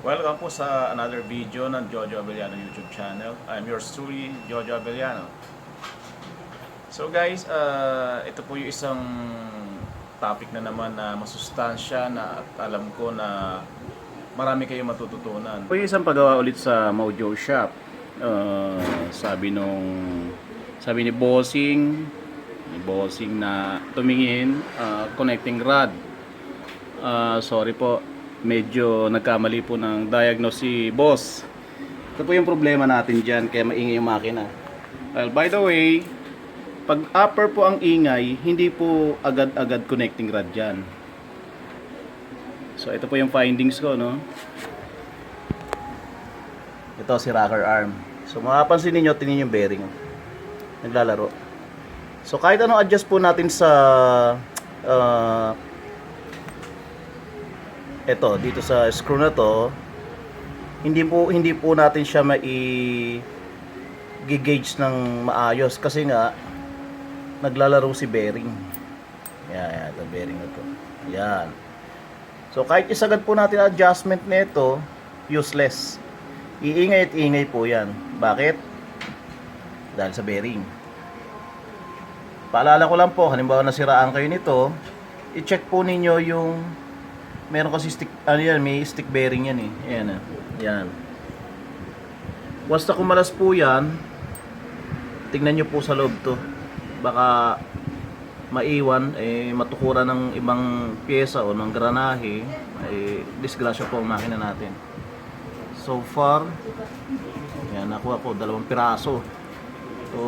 Welcome po sa another video ng Jojo Abellano YouTube channel. I'm yours truly, Jojo Abellano. So guys, ito po yung isang topic na naman na masustansya na at alam ko na marami kayong matututunan. Po yung isang paggawa ulit sa Mojo Shop. Sabi ni Bossing na tumingin, connecting rod. Sorry po, medyo nagkamali po ng diagnose si boss. Ito po yung problema natin dyan, kaya maingay yung makina. Well, by the way, pag upper po ang ingay, hindi po agad-agad connecting rod dyan. So ito po yung findings ko, no? Ito si rocker arm. So mapapansin niyo, tingin yung bearing, naglalaro. So kahit anong adjust po natin sa ito dito sa screw na to, hindi po natin siya gauge ng maayos kasi nga naglalaro si bearing. Yan, ito bearing na to. Yan. So kahit isagad po natin adjustment nito, useless. Iingay at iingay po yan. Bakit? Dahil sa bearing. Paalala ko lang po, halimbawa nasiraan kayo nito, i-check po ninyo yung meron kasi stick, may stick bearing yan eh. Ayan, yan. Basta kumalas po yan, tingnan nyo po sa loob to. Baka maiwan, matukuran ng ibang pyesa o ng granahe, disgrasya po ang makina natin. So far, yan, nakuha ko 2 piraso. So,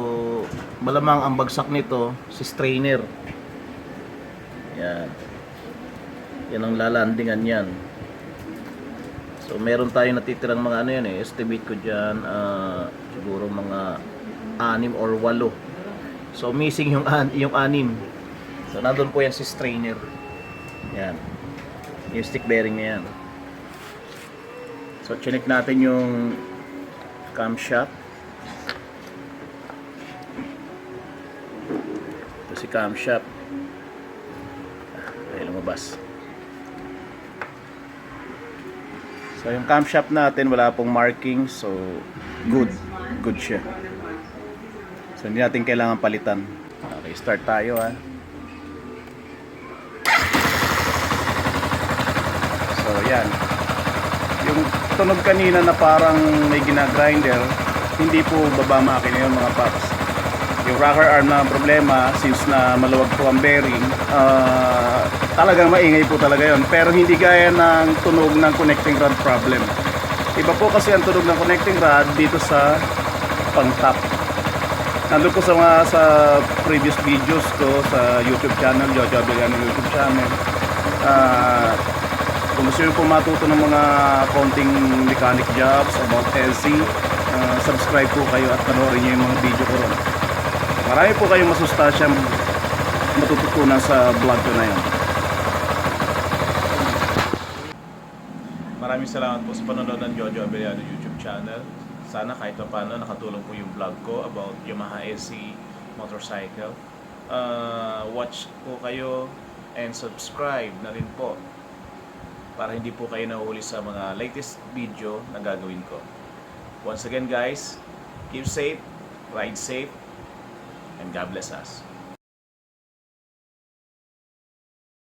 malamang ang bagsak nito, si strainer. Yan. Yan ang lalandingan yan. So meron tayong natitirang mga estimate ko dyan, siguro mga 6 or 8. So missing yung 6. So nandun po yan si strainer. Yan, yung stick bearing na yan. So chinek natin yung camshaft. Ito si camshaft. Ay, lumabas. So yung camshaft natin wala pong marking, so good siya. So hindi natin kailangan palitan. Okay, start tayo ha. So yan. Yung tunog kanina na parang may ginagrinder, hindi po baba makina yun mga paps. Yung rocker arm na problema, since na maluwag po ang bearing, talagang maingay po talaga yon. Pero hindi gaya ng tunog ng connecting rod problem. Iba po kasi ang tunog ng connecting rod dito sa pang-top. Nandun po sa previous videos ko sa YouTube channel, Jojo Abellano YouTube channel. Kung gusto nyo po matuto ng mga konting mechanic jobs about LC, subscribe po kayo at panoorin nyo yung mga video ko ron. Marami po kayong masustansyang matututunan sa vlog ko na yun. Maraming salamat po sa panonood ng Jojo Abellano YouTube channel. Sana kahit pa paano nakatulong po yung vlog ko about Yamaha SC motorcycle. Watch po kayo and subscribe na rin po para hindi po kayo nahuhuli sa mga latest video na gagawin ko. Once again guys, keep safe, ride safe, and God bless us.